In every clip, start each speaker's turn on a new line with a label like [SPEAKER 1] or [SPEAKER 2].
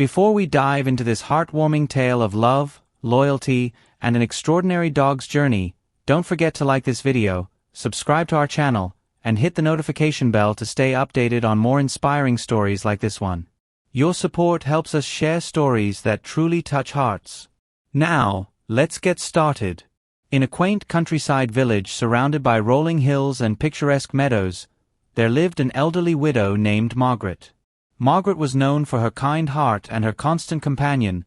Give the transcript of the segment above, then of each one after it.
[SPEAKER 1] Before we dive into this heartwarming tale of love, loyalty, and an extraordinary dog's journey, don't forget to like this video, subscribe to our channel, and hit the notification bell to stay updated on more inspiring stories like this one. Your support helps us share stories that truly touch hearts. Now, let's get started. In a quaint countryside village surrounded by rolling hills and picturesque meadows, there lived an elderly widow named Margaret. Margaret was known for her kind heart and her constant companion,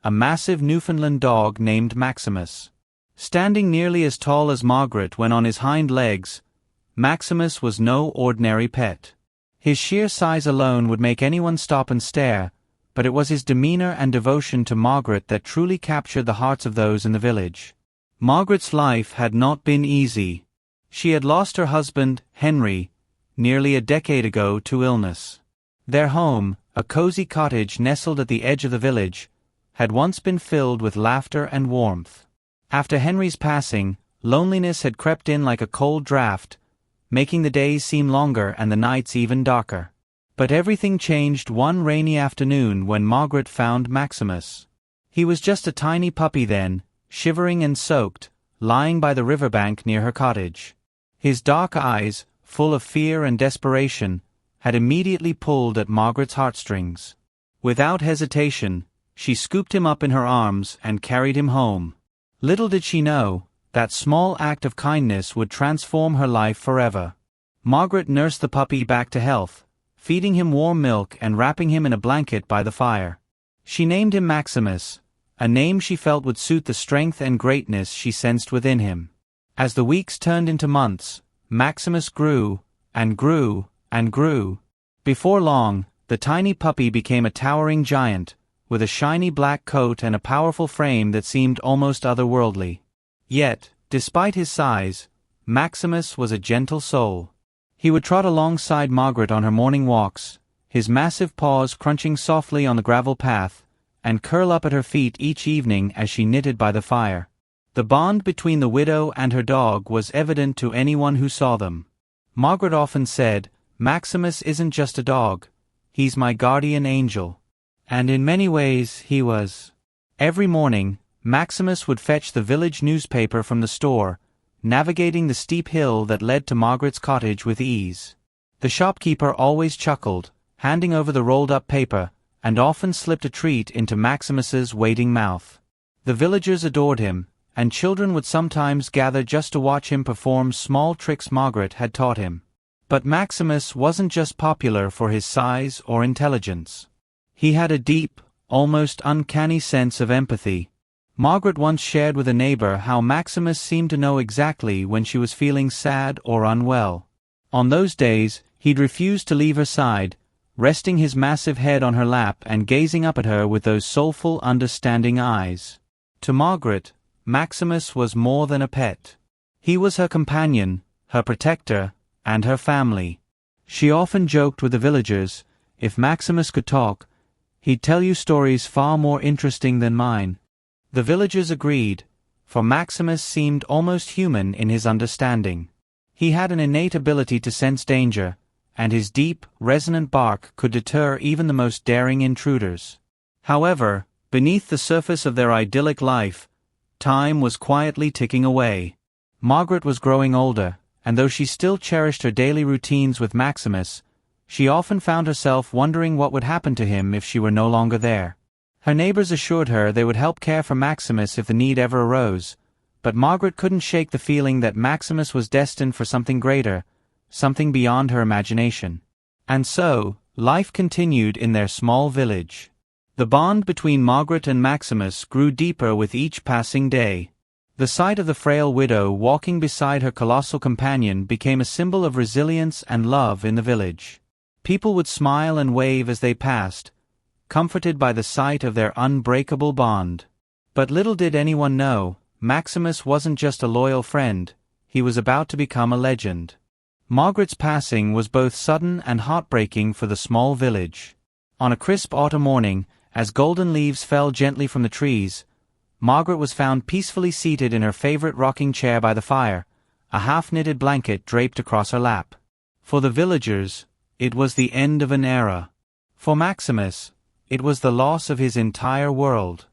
[SPEAKER 1] a massive Newfoundland dog named Maximus. Standing nearly as tall as Margaret when on his hind legs, Maximus was no ordinary pet. His sheer size alone would make anyone stop and stare, but it was his demeanor and devotion to Margaret that truly captured the hearts of those in the village. Margaret's life had not been easy. She had lost her husband, Henry, nearly a decade ago to illness. Their home, a cozy cottage nestled at the edge of the village, had once been filled with laughter and warmth. After Henry's passing, loneliness had crept in like a cold draft, making the days seem longer and the nights even darker. But everything changed one rainy afternoon when Margaret found Maximus. He was just a tiny puppy then, shivering and soaked, lying by the riverbank near her cottage. His dark eyes, full of fear and desperation, had immediately pulled at Margaret's heartstrings. Without hesitation, she scooped him up in her arms and carried him home. Little did she know, that small act of kindness would transform her life forever. Margaret nursed the puppy back to health, feeding him warm milk and wrapping him in a blanket by the fire. She named him Maximus, a name she felt would suit the strength and greatness she sensed within him. As the weeks turned into months, Maximus grew, and grew, and grew. Before long, the tiny puppy became a towering giant, with a shiny black coat and a powerful frame that seemed almost otherworldly. Yet, despite his size, Maximus was a gentle soul. He would trot alongside Margaret on her morning walks, his massive paws crunching softly on the gravel path, and curl up at her feet each evening as she knitted by the fire. The bond between the widow and her dog was evident to anyone who saw them. Margaret often said, "Maximus isn't just a dog, he's my guardian angel." And in many ways he was. Every morning, Maximus would fetch the village newspaper from the store, navigating the steep hill that led to Margaret's cottage with ease. The shopkeeper always chuckled, handing over the rolled-up paper, and often slipped a treat into Maximus's waiting mouth. The villagers adored him, and children would sometimes gather just to watch him perform small tricks Margaret had taught him. But Maximus wasn't just popular for his size or intelligence. He had a deep, almost uncanny sense of empathy. Margaret once shared with a neighbor how Maximus seemed to know exactly when she was feeling sad or unwell. On those days, he'd refuse to leave her side, resting his massive head on her lap and gazing up at her with those soulful, understanding eyes. To Margaret, Maximus was more than a pet. He was her companion, her protector, and her family. She often joked with the villagers, "If Maximus could talk, he'd tell you stories far more interesting than mine." The villagers agreed, for Maximus seemed almost human in his understanding. He had an innate ability to sense danger, and his deep, resonant bark could deter even the most daring intruders. However, beneath the surface of their idyllic life, time was quietly ticking away. Margaret was growing older, and though she still cherished her daily routines with Maximus, she often found herself wondering what would happen to him if she were no longer there. Her neighbors assured her they would help care for Maximus if the need ever arose, but Margaret couldn't shake the feeling that Maximus was destined for something greater, something beyond her imagination. And so, life continued in their small village. The bond between Margaret and Maximus grew deeper with each passing day. The sight of the frail widow walking beside her colossal companion became a symbol of resilience and love in the village. People would smile and wave as they passed, comforted by the sight of their unbreakable bond. But little did anyone know, Maximus wasn't just a loyal friend, he was about to become a legend. Margaret's passing was both sudden and heartbreaking for the small village. On a crisp autumn morning, as golden leaves fell gently from the trees, Margaret was found peacefully seated in her favorite rocking chair by the fire, a half-knitted blanket draped across her lap. For the villagers, it was the end of an era. For Maximus, it was the loss of his entire world.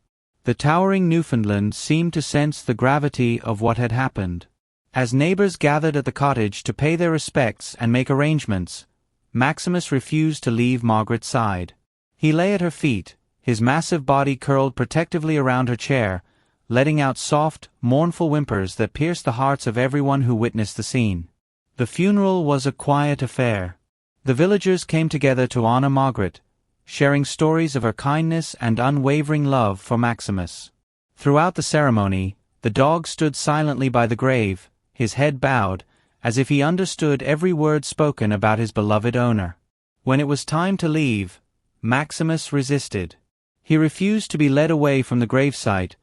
[SPEAKER 1] The towering Newfoundland seemed to sense the gravity of what had happened. As neighbors gathered at the cottage to pay their respects and make arrangements, Maximus refused to leave Margaret's side. He lay at her feet, his massive body curled protectively around her chair, letting out soft, mournful whimpers that pierced the hearts of everyone who witnessed the scene. The funeral was a quiet affair. The villagers came together to honor Margaret, sharing stories of her kindness and unwavering love for Maximus. Throughout the ceremony, the dog stood silently by the grave, his head bowed, as if he understood every word spoken about his beloved owner. When it was time to leave, Maximus resisted. He refused to be led away from the gravesite,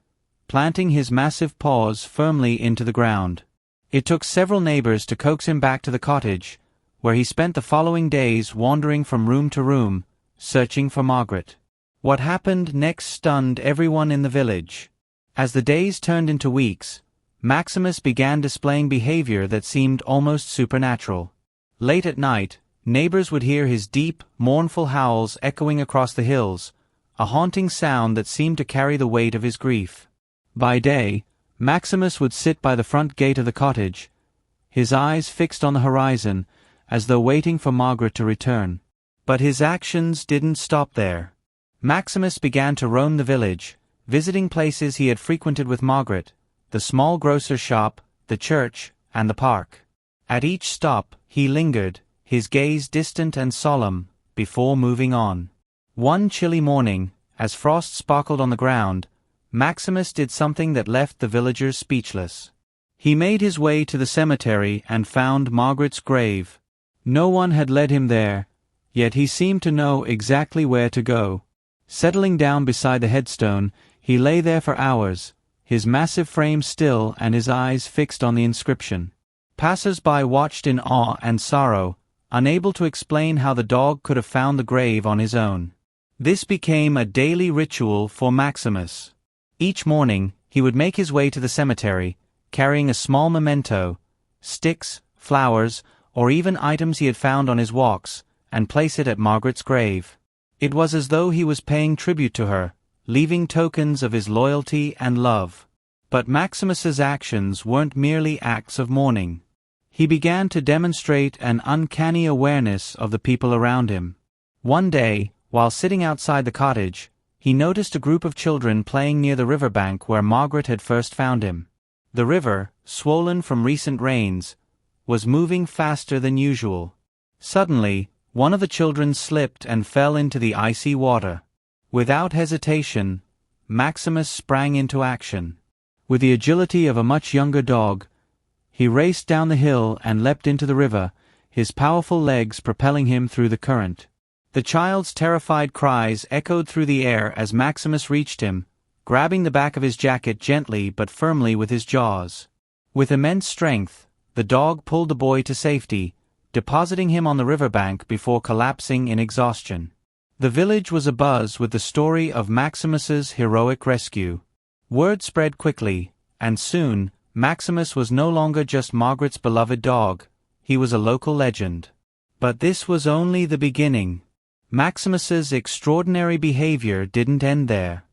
[SPEAKER 1] planting his massive paws firmly into the ground. It took several neighbors to coax him back to the cottage, where he spent the following days wandering from room to room, searching for Margaret. What happened next stunned everyone in the village. As the days turned into weeks, Maximus began displaying behavior that seemed almost supernatural. Late at night, neighbors would hear his deep, mournful howls echoing across the hills, a haunting sound that seemed to carry the weight of his grief. By day, Maximus would sit by the front gate of the cottage, his eyes fixed on the horizon, as though waiting for Margaret to return. But his actions didn't stop there. Maximus began to roam the village, visiting places he had frequented with Margaret, the small grocer's shop, the church, and the park. At each stop, he lingered, his gaze distant and solemn, before moving on. One chilly morning, as frost sparkled on the ground, Maximus did something that left the villagers speechless. He made his way to the cemetery and found Margaret's grave. No one had led him there, yet he seemed to know exactly where to go. Settling down beside the headstone, he lay there for hours, his massive frame still and his eyes fixed on the inscription. Passers-by watched in awe and sorrow, unable to explain how the dog could have found the grave on his own. This became a daily ritual for Maximus. Each morning, he would make his way to the cemetery, carrying a small memento, sticks, flowers, or even items he had found on his walks, and place it at Margaret's grave. It was as though he was paying tribute to her, leaving tokens of his loyalty and love. But Maximus's actions weren't merely acts of mourning. He began to demonstrate an uncanny awareness of the people around him. One day, while sitting outside the cottage, he noticed a group of children playing near the riverbank where Margaret had first found him. The river, swollen from recent rains, was moving faster than usual. Suddenly, one of the children slipped and fell into the icy water. Without hesitation, Maximus sprang into action. With the agility of a much younger dog, he raced down the hill and leapt into the river, his powerful legs propelling him through the current. The child's terrified cries echoed through the air as Maximus reached him, grabbing the back of his jacket gently but firmly with his jaws. With immense strength, the dog pulled the boy to safety, depositing him on the riverbank before collapsing in exhaustion. The village was abuzz with the story of Maximus's heroic rescue. Word spread quickly, and soon, Maximus was no longer just Margaret's beloved dog, he was a local legend. But this was only the beginning. Maximus's extraordinary behavior didn't end there.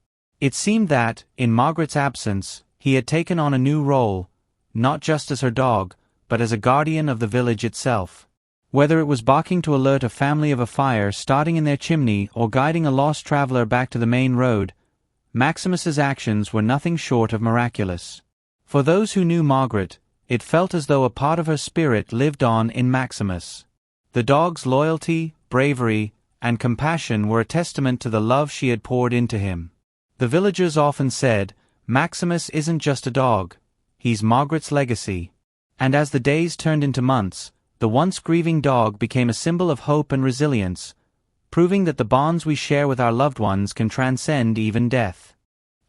[SPEAKER 1] It seemed that, in Margaret's absence, he had taken on a new role, not just as her dog, but as a guardian of the village itself. Whether it was barking to alert a family of a fire starting in their chimney or guiding a lost traveler back to the main road, Maximus's actions were nothing short of miraculous. For those who knew Margaret, it felt as though a part of her spirit lived on in Maximus. The dog's loyalty, bravery, and compassion were a testament to the love she had poured into him. The villagers often said, "Maximus isn't just a dog, he's Margaret's legacy." And as the days turned into months, the once grieving dog became a symbol of hope and resilience, proving that the bonds we share with our loved ones can transcend even death.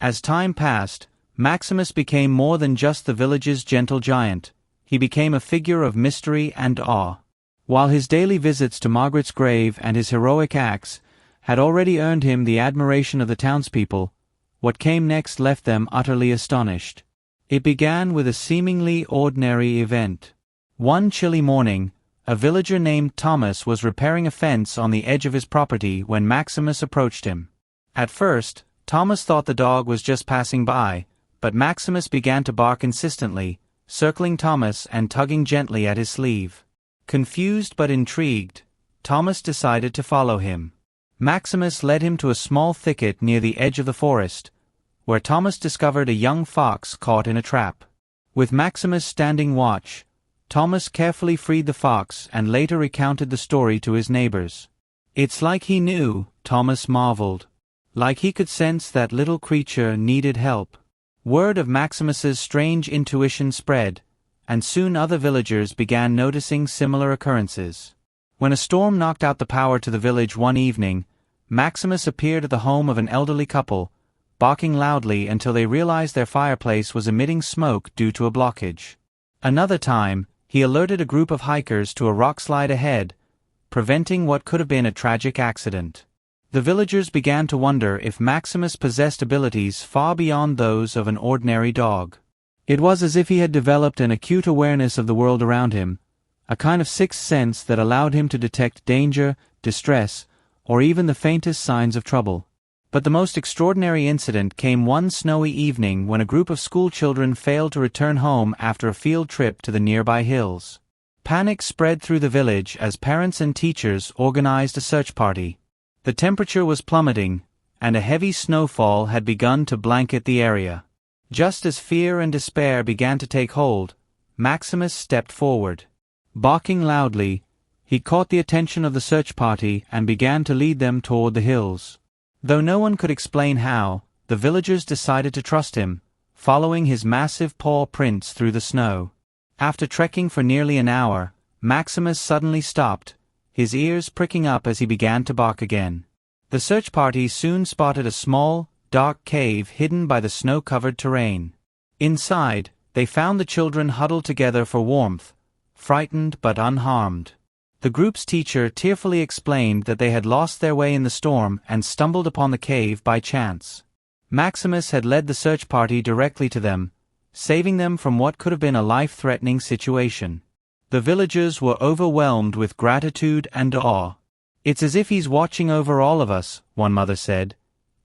[SPEAKER 1] As time passed, Maximus became more than just the village's gentle giant. He became a figure of mystery and awe. While his daily visits to Margaret's grave and his heroic acts had already earned him the admiration of the townspeople, what came next left them utterly astonished. It began with a seemingly ordinary event. One chilly morning, a villager named Thomas was repairing a fence on the edge of his property when Maximus approached him. At first, Thomas thought the dog was just passing by, but Maximus began to bark insistently, circling Thomas and tugging gently at his sleeve. Confused but intrigued, Thomas decided to follow him. Maximus led him to a small thicket near the edge of the forest, where Thomas discovered a young fox caught in a trap. With Maximus standing watch, Thomas carefully freed the fox and later recounted the story to his neighbors. "It's like he knew," Thomas marveled. "Like he could sense that little creature needed help." Word of Maximus's strange intuition spread, and soon other villagers began noticing similar occurrences. When a storm knocked out the power to the village one evening, Maximus appeared at the home of an elderly couple, barking loudly until they realized their fireplace was emitting smoke due to a blockage. Another time, he alerted a group of hikers to a rockslide ahead, preventing what could have been a tragic accident. The villagers began to wonder if Maximus possessed abilities far beyond those of an ordinary dog. It was as if he had developed an acute awareness of the world around him, a kind of sixth sense that allowed him to detect danger, distress, or even the faintest signs of trouble. But the most extraordinary incident came one snowy evening when a group of schoolchildren failed to return home after a field trip to the nearby hills. Panic spread through the village as parents and teachers organized a search party. The temperature was plummeting, and a heavy snowfall had begun to blanket the area. Just as fear and despair began to take hold, Maximus stepped forward. Barking loudly, he caught the attention of the search party and began to lead them toward the hills. Though no one could explain how, the villagers decided to trust him, following his massive paw prints through the snow. After trekking for nearly an hour, Maximus suddenly stopped, his ears pricking up as he began to bark again. The search party soon spotted a small, dark cave hidden by the snow-covered terrain. Inside, they found the children huddled together for warmth, frightened but unharmed. The group's teacher tearfully explained that they had lost their way in the storm and stumbled upon the cave by chance. Maximus had led the search party directly to them, saving them from what could have been a life-threatening situation. The villagers were overwhelmed with gratitude and awe. "It's as if he's watching over all of us," one mother said,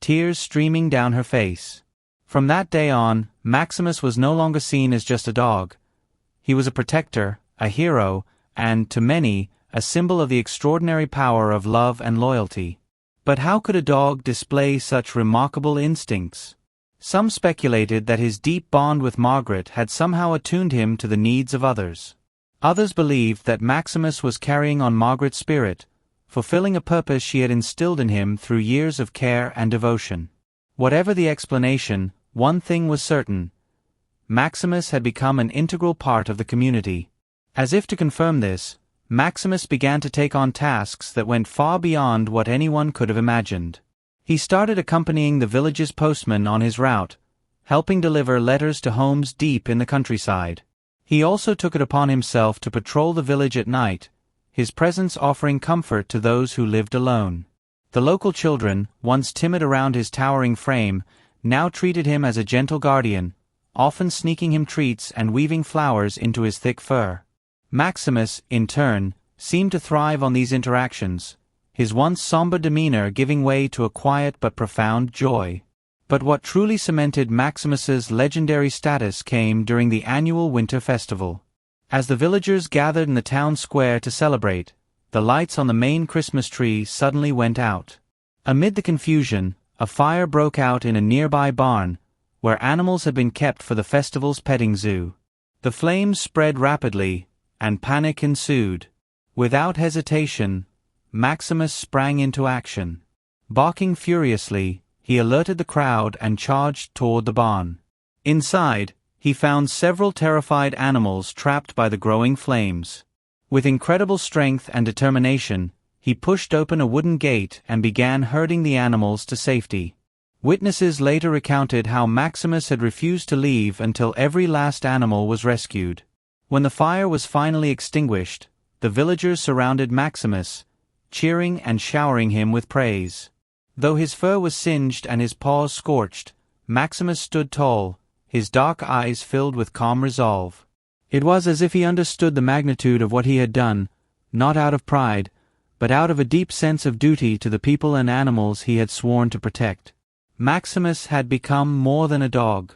[SPEAKER 1] tears streaming down her face. From that day on, Maximus was no longer seen as just a dog. He was a protector, a hero, and, to many, a symbol of the extraordinary power of love and loyalty. But how could a dog display such remarkable instincts? Some speculated that his deep bond with Margaret had somehow attuned him to the needs of others. Others believed that Maximus was carrying on Margaret's spirit, fulfilling a purpose she had instilled in him through years of care and devotion. Whatever the explanation, one thing was certain: Maximus had become an integral part of the community. As if to confirm this, Maximus began to take on tasks that went far beyond what anyone could have imagined. He started accompanying the village's postman on his route, helping deliver letters to homes deep in the countryside. He also took it upon himself to patrol the village at night, his presence offering comfort to those who lived alone. The local children, once timid around his towering frame, now treated him as a gentle guardian, often sneaking him treats and weaving flowers into his thick fur. Maximus, in turn, seemed to thrive on these interactions, his once somber demeanor giving way to a quiet but profound joy. But what truly cemented Maximus's legendary status came during the annual winter festival. As the villagers gathered in the town square to celebrate, the lights on the main Christmas tree suddenly went out. Amid the confusion, a fire broke out in a nearby barn, where animals had been kept for the festival's petting zoo. The flames spread rapidly, and panic ensued. Without hesitation, Maximus sprang into action. Barking furiously, he alerted the crowd and charged toward the barn. Inside, he found several terrified animals trapped by the growing flames. With incredible strength and determination, he pushed open a wooden gate and began herding the animals to safety. Witnesses later recounted how Maximus had refused to leave until every last animal was rescued. When the fire was finally extinguished, the villagers surrounded Maximus, cheering and showering him with praise. Though his fur was singed and his paws scorched, Maximus stood tall, his dark eyes filled with calm resolve. It was as if he understood the magnitude of what he had done, not out of pride, but out of a deep sense of duty to the people and animals he had sworn to protect. Maximus had become more than a dog.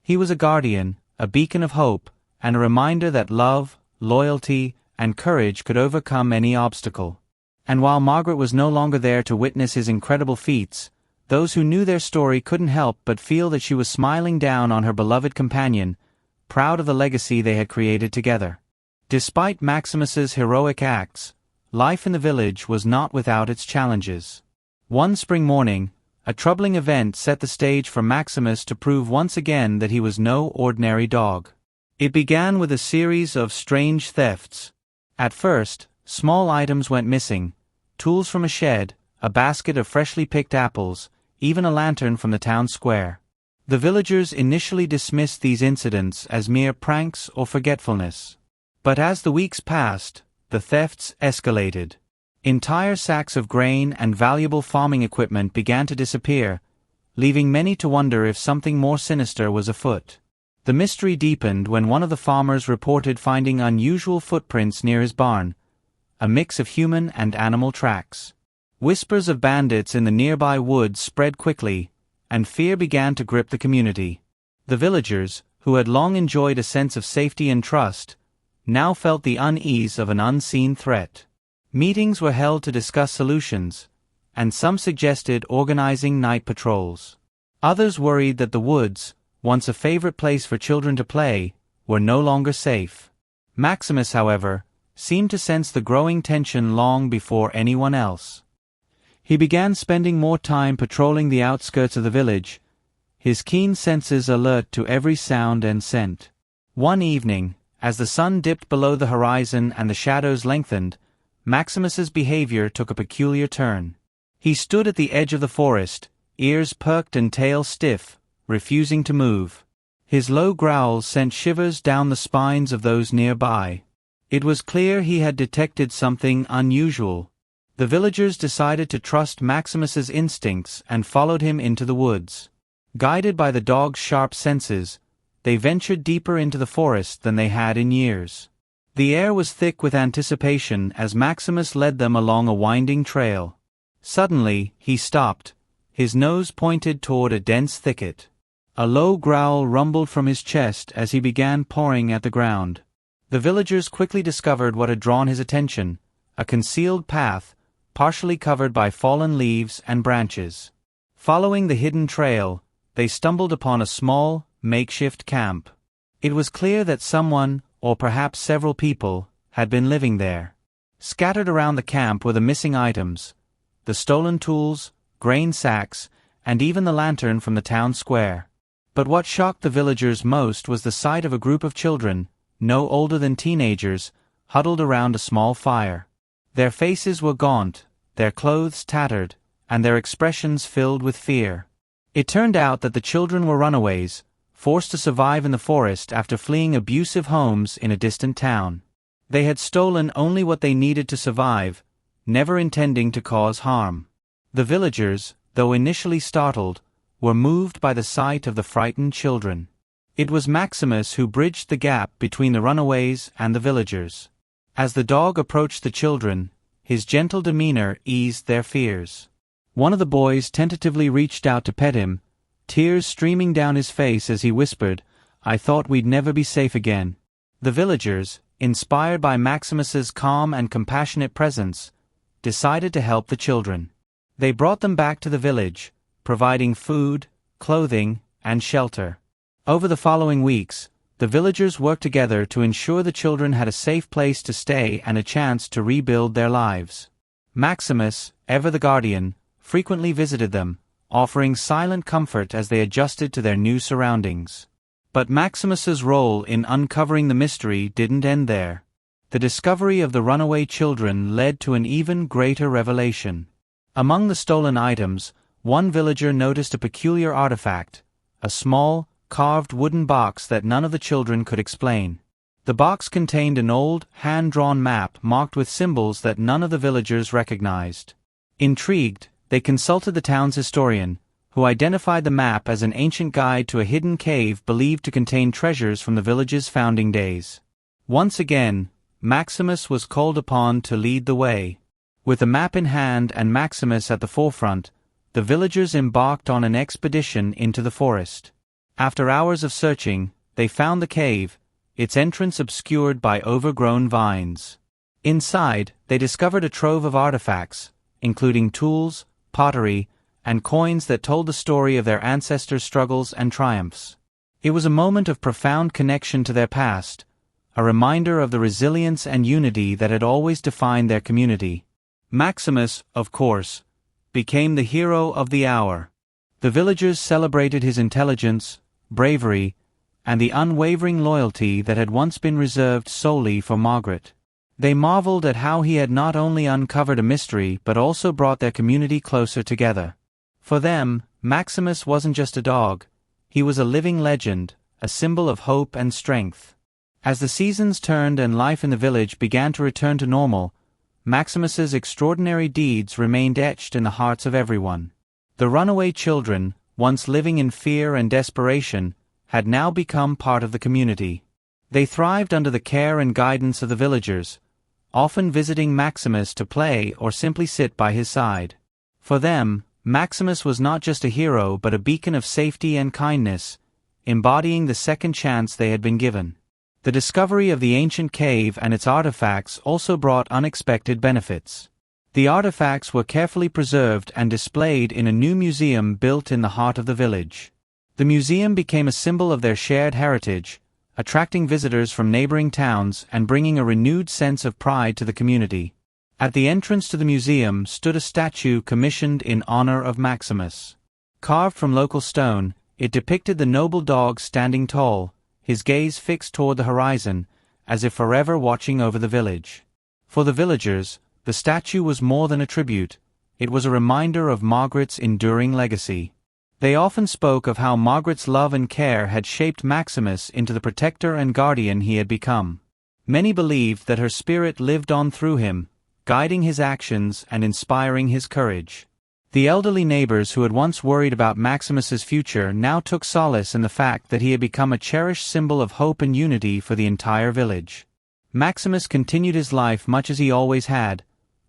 [SPEAKER 1] He was a guardian, a beacon of hope, and a reminder that love, loyalty, and courage could overcome any obstacle. And while Margaret was no longer there to witness his incredible feats, those who knew their story couldn't help but feel that she was smiling down on her beloved companion, proud of the legacy they had created together. Despite Maximus's heroic acts, life in the village was not without its challenges. One spring morning, a troubling event set the stage for Maximus to prove once again that he was no ordinary dog. It began with a series of strange thefts. At first, small items went missing: tools from a shed, a basket of freshly picked apples, even a lantern from the town square. The villagers initially dismissed these incidents as mere pranks or forgetfulness. But as the weeks passed, the thefts escalated. Entire sacks of grain and valuable farming equipment began to disappear, leaving many to wonder if something more sinister was afoot. The mystery deepened when one of the farmers reported finding unusual footprints near his barn, a mix of human and animal tracks. Whispers of bandits in the nearby woods spread quickly, and fear began to grip the community. The villagers, who had long enjoyed a sense of safety and trust, now felt the unease of an unseen threat. Meetings were held to discuss solutions, and some suggested organizing night patrols. Others worried that the woods, once a favorite place for children to play, were no longer safe. Maximus, however, seemed to sense the growing tension long before anyone else. He began spending more time patrolling the outskirts of the village, his keen senses alert to every sound and scent. One evening, as the sun dipped below the horizon and the shadows lengthened, Maximus's behavior took a peculiar turn. He stood at the edge of the forest, ears perked and tail stiff, refusing to move. His low growls sent shivers down the spines of those nearby. It was clear he had detected something unusual. The villagers decided to trust Maximus's instincts and followed him into the woods. Guided by the dog's sharp senses, they ventured deeper into the forest than they had in years. The air was thick with anticipation as Maximus led them along a winding trail. Suddenly, he stopped, his nose pointed toward a dense thicket. A low growl rumbled from his chest as he began pawing at the ground. The villagers quickly discovered what had drawn his attention: a concealed path, partially covered by fallen leaves and branches. Following the hidden trail, they stumbled upon a small, makeshift camp. It was clear that someone, or perhaps several people, had been living there. Scattered around the camp were the missing items: the stolen tools, grain sacks, and even the lantern from the town square. But what shocked the villagers most was the sight of a group of children, no older than teenagers, huddled around a small fire. Their faces were gaunt, their clothes tattered, and their expressions filled with fear. It turned out that the children were runaways, forced to survive in the forest after fleeing abusive homes in a distant town. They had stolen only what they needed to survive, never intending to cause harm. The villagers, though initially startled, were moved by the sight of the frightened children. It was Maximus who bridged the gap between the runaways and the villagers. As the dog approached the children, his gentle demeanor eased their fears. One of the boys tentatively reached out to pet him, tears streaming down his face as he whispered, "I thought we'd never be safe again." The villagers, inspired by Maximus's calm and compassionate presence, decided to help the children. They brought them back to the village, providing food, clothing, and shelter. Over the following weeks, the villagers worked together to ensure the children had a safe place to stay and a chance to rebuild their lives. Maximus, ever the guardian, frequently visited them, offering silent comfort as they adjusted to their new surroundings. But Maximus's role in uncovering the mystery didn't end there. The discovery of the runaway children led to an even greater revelation. Among the stolen items, one villager noticed a peculiar artifact, a small, carved wooden box that none of the children could explain. The box contained an old, hand-drawn map marked with symbols that none of the villagers recognized. Intrigued, they consulted the town's historian, who identified the map as an ancient guide to a hidden cave believed to contain treasures from the village's founding days. Once again, Maximus was called upon to lead the way. With the map in hand and Maximus at the forefront, the villagers embarked on an expedition into the forest. After hours of searching, they found the cave, its entrance obscured by overgrown vines. Inside, they discovered a trove of artifacts, including tools, pottery, and coins that told the story of their ancestors' struggles and triumphs. It was a moment of profound connection to their past, a reminder of the resilience and unity that had always defined their community. Maximus, of course, became the hero of the hour. The villagers celebrated his intelligence, bravery, and the unwavering loyalty that had once been reserved solely for Margaret. They marveled at how he had not only uncovered a mystery but also brought their community closer together. For them, Maximus wasn't just a dog, he was a living legend, a symbol of hope and strength. As the seasons turned and life in the village began to return to normal, Maximus's extraordinary deeds remained etched in the hearts of everyone. The runaway children, once living in fear and desperation, had now become part of the community. They thrived under the care and guidance of the villagers, often visiting Maximus to play or simply sit by his side. For them, Maximus was not just a hero but a beacon of safety and kindness, embodying the second chance they had been given. The discovery of the ancient cave and its artifacts also brought unexpected benefits. The artifacts were carefully preserved and displayed in a new museum built in the heart of the village. The museum became a symbol of their shared heritage, attracting visitors from neighboring towns and bringing a renewed sense of pride to the community. At the entrance to the museum stood a statue commissioned in honor of Maximus. Carved from local stone, it depicted the noble dog standing tall, his gaze fixed toward the horizon, as if forever watching over the village. For the villagers, the statue was more than a tribute, it was a reminder of Margaret's enduring legacy. They often spoke of how Margaret's love and care had shaped Maximus into the protector and guardian he had become. Many believed that her spirit lived on through him, guiding his actions and inspiring his courage. The elderly neighbors who had once worried about Maximus's future now took solace in the fact that he had become a cherished symbol of hope and unity for the entire village. Maximus continued his life much as he always had,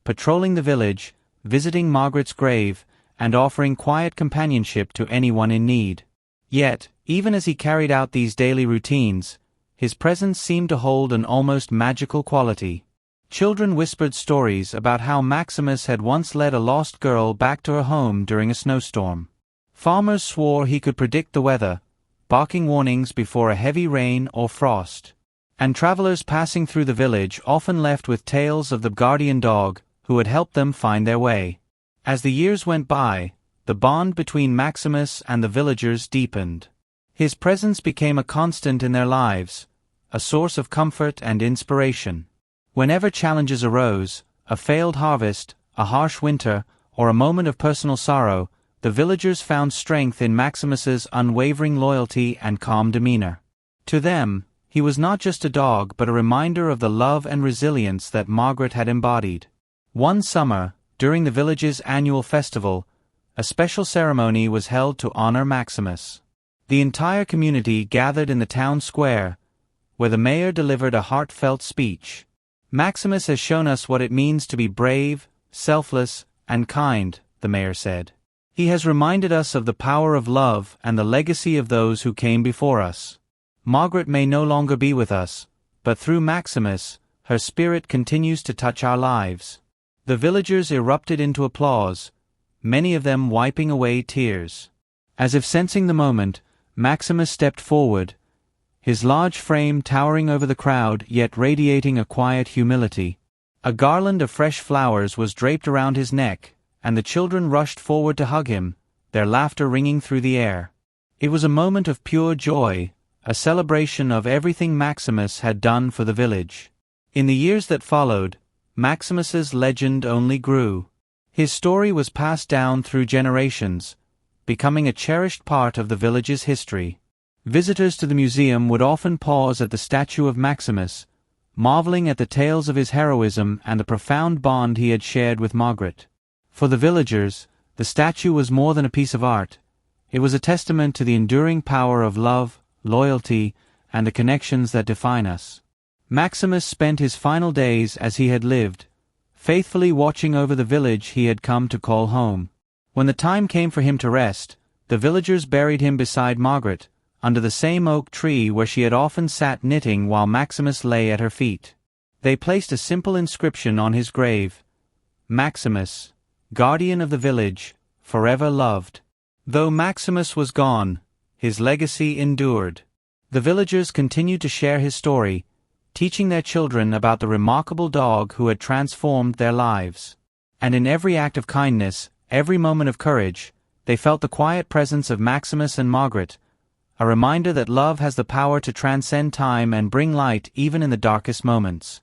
[SPEAKER 1] patrolling the village, visiting Margaret's grave, and offering quiet companionship to anyone in need. Yet, even as he carried out these daily routines, his presence seemed to hold an almost magical quality. Children whispered stories about how Maximus had once led a lost girl back to her home during a snowstorm. Farmers swore he could predict the weather, barking warnings before a heavy rain or frost. And travelers passing through the village often left with tales of the guardian dog who had helped them find their way. As the years went by, the bond between Maximus and the villagers deepened. His presence became a constant in their lives, a source of comfort and inspiration. Whenever challenges arose, a failed harvest, a harsh winter, or a moment of personal sorrow, the villagers found strength in Maximus's unwavering loyalty and calm demeanor. To them, he was not just a dog but a reminder of the love and resilience that Margaret had embodied. One summer, during the village's annual festival, a special ceremony was held to honor Maximus. The entire community gathered in the town square, where the mayor delivered a heartfelt speech. "Maximus has shown us what it means to be brave, selfless, and kind," the mayor said. "He has reminded us of the power of love and the legacy of those who came before us. Margaret may no longer be with us, but through Maximus, her spirit continues to touch our lives." The villagers erupted into applause, many of them wiping away tears. As if sensing the moment, Maximus stepped forward, his large frame towering over the crowd yet radiating a quiet humility. A garland of fresh flowers was draped around his neck, and the children rushed forward to hug him, their laughter ringing through the air. It was a moment of pure joy, a celebration of everything Maximus had done for the village. In the years that followed, Maximus's legend only grew. His story was passed down through generations, becoming a cherished part of the village's history. Visitors to the museum would often pause at the statue of Maximus, marveling at the tales of his heroism and the profound bond he had shared with Margaret. For the villagers, the statue was more than a piece of art. It was a testament to the enduring power of love, loyalty, and the connections that define us. Maximus spent his final days as he had lived, faithfully watching over the village he had come to call home. When the time came for him to rest, the villagers buried him beside Margaret, under the same oak tree where she had often sat knitting while Maximus lay at her feet. They placed a simple inscription on his grave: Maximus, guardian of the village, forever loved. Though Maximus was gone, his legacy endured. The villagers continued to share his story, teaching their children about the remarkable dog who had transformed their lives. And in every act of kindness, every moment of courage, they felt the quiet presence of Maximus and Margaret, a reminder that love has the power to transcend time and bring light even in the darkest moments.